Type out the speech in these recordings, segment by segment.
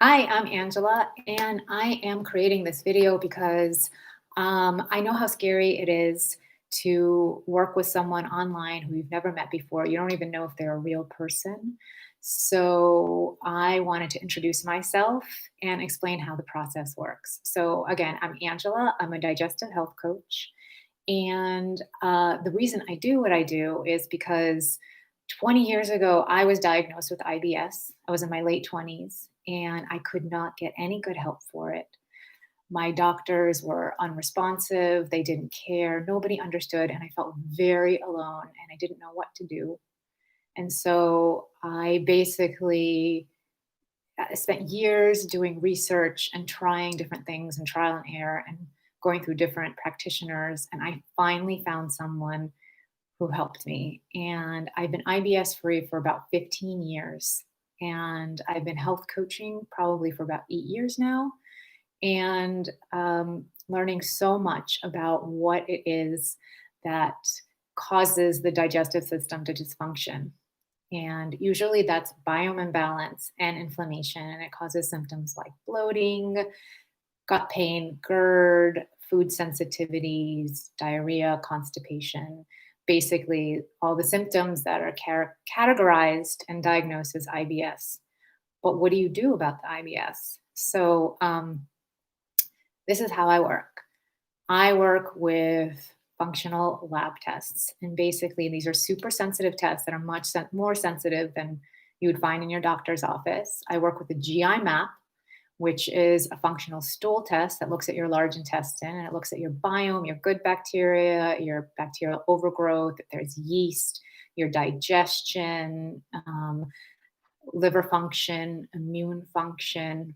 Hi, I'm Angela, and I am creating this video because I know how scary it is to work with someone online who you've never met before. You don't even know if they're a real person. So I wanted to introduce myself and explain how the process works. So, again, I'm Angela, I'm a digestive health coach. And the reason I do what I do is because 20 years ago, I was diagnosed with IBS. I was in my late 20s and I could not get any good help for it. My doctors were unresponsive, they didn't care, nobody understood, and I felt very alone and I didn't know what to do. And so I basically spent years doing research and trying different things and trial and error and going through different practitioners. And I finally found someone who helped me. And I've been IBS free for about 15 years. And I've been health coaching probably for about 8 years now, and learning so much about what it is that causes the digestive system to dysfunction. And usually that's biome imbalance and inflammation, and it causes symptoms like bloating, gut pain, GERD, food sensitivities, diarrhea, constipation, basically all the symptoms that are categorized and diagnosed as IBS. But what do you do about the IBS? So this is how I work. I work with functional lab tests. And basically, these are super sensitive tests that are much more sensitive than you would find in your doctor's office. I work with a GI map, which is a functional stool test that looks at your large intestine and it looks at your biome, your good bacteria, your bacterial overgrowth, if there's yeast, your digestion, liver function, immune function.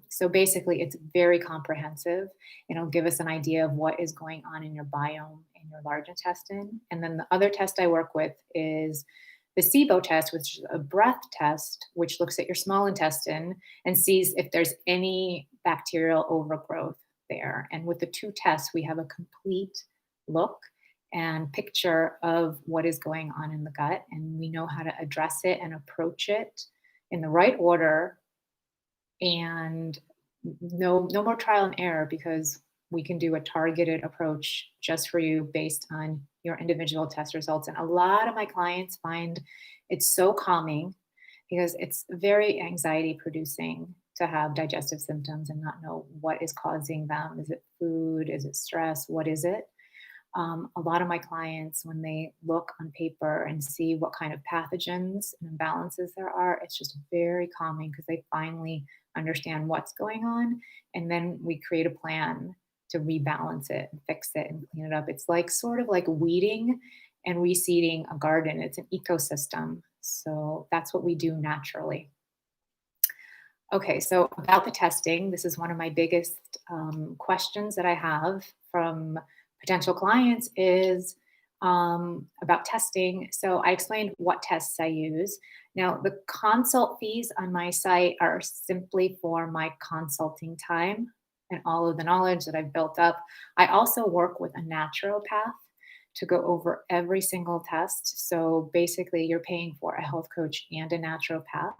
So basically, it's very comprehensive. It'll give us an idea of what is going on in your biome in your large intestine. And then the other test I work with is the SIBO test, which is a breath test, which looks at your small intestine and sees if there's any bacterial overgrowth there. And with the two tests, we have a complete look and picture of what is going on in the gut, and we know how to address it and approach it in the right order. And no more trial and error, because we can do a targeted approach just for you based on your individual test results. And a lot of my clients find it's so calming because it's very anxiety producing to have digestive symptoms and not know what is causing them. Is it food? Is it stress? What is it? A lot of my clients, when they look on paper and see what kind of pathogens and imbalances there are, it's just very calming because they finally understand what's going on. And then we create a plan to rebalance it and fix it and clean it up. It's like sort of like weeding and reseeding a garden, it's an ecosystem. So that's what we do naturally. Okay, so about the testing, this is one of my biggest questions that I have from potential clients is about testing. So I explained what tests I use. Now, the consult fees on my site are simply for my consulting time and all of the knowledge that I've built up. I also work with a naturopath to go over every single test. So basically, you're paying for a health coach and a naturopath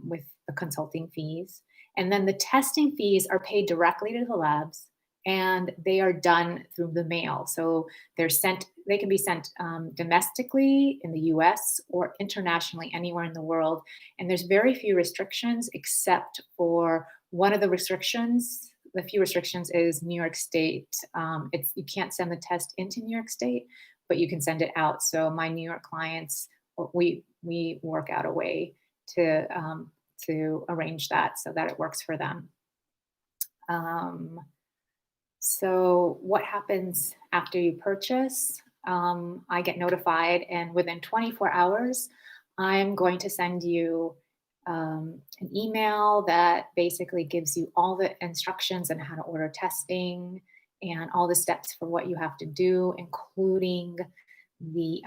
with the consulting fees. And then the testing fees are paid directly to the labs, and they are done through the mail. So they can be sent domestically in the US or internationally anywhere in the world. And there's very few restrictions except for one of the restrictions. The few restrictions is New York State. You can't send the test into New York State, but you can send it out. So my New York clients, we work out a way to arrange that so that it works for them. Um, so what happens after you purchase? I get notified, and within 24 hours, I'm going to send you an email that basically gives you all the instructions on how to order testing and all the steps for what you have to do, including the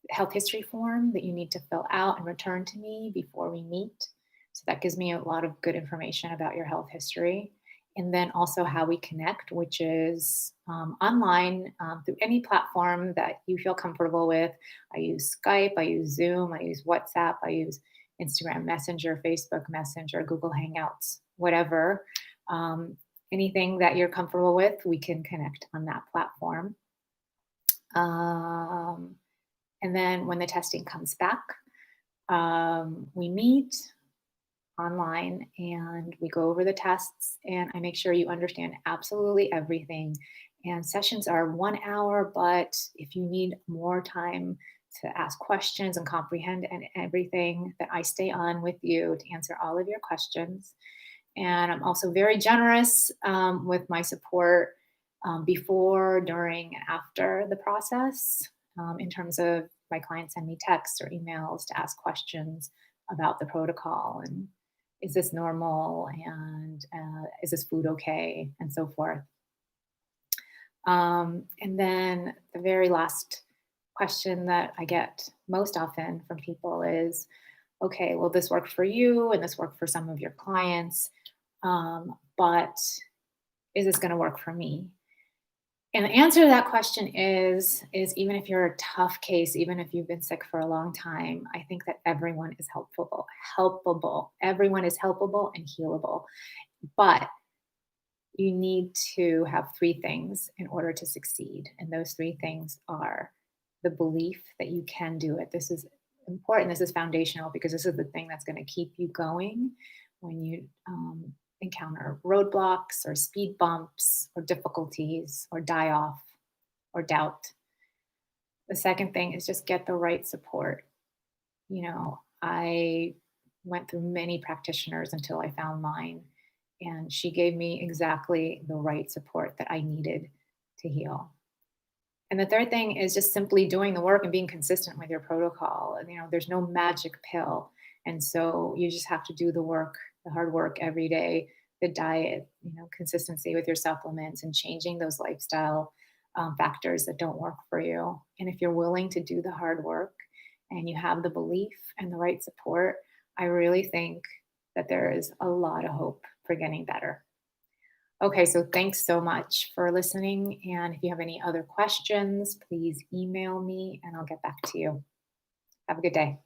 health history form that you need to fill out and return to me before we meet. So that gives me a lot of good information about your health history. And then also how we connect, which is online through any platform that you feel comfortable with. I use Skype, I use Zoom, I use WhatsApp, I use Instagram Messenger, Facebook Messenger, Google Hangouts, whatever. Um, Anything that you're comfortable with, we can connect on that platform. Um, and then when the testing comes back, we meet online and we go over the tests, and I make sure you understand absolutely everything. And sessions are 1 hour, but if you need more time to ask questions and comprehend and everything, that I stay on with you to answer all of your questions. And I'm also very generous with my support before, during, and after the process, in terms of my clients send me texts or emails to ask questions about the protocol and is this normal and is this food okay and so forth. And then the very last question that I get most often from people is, okay, well, this worked for you and this worked for some of your clients, but is this going to work for me? And the answer to that question is even if you're a tough case, even if you've been sick for a long time, I think that everyone is helpable. Everyone is helpable and healable. But you need to have three things in order to succeed. And those three things are the belief that you can do it. This is important. This is foundational because this is the thing that's going to keep you going when you encounter roadblocks or speed bumps or difficulties or die off or doubt. The second thing is just get the right support. I went through many practitioners until I found mine, and she gave me exactly the right support that I needed to heal. And the third thing is just simply doing the work and being consistent with your protocol. And, there's no magic pill. And so you just have to do the work, the hard work every day, the diet, consistency with your supplements and changing those lifestyle factors that don't work for you. And if you're willing to do the hard work and you have the belief and the right support, I really think that there is a lot of hope for getting better. Okay, so thanks so much for listening. And if you have any other questions, please email me and I'll get back to you. Have a good day.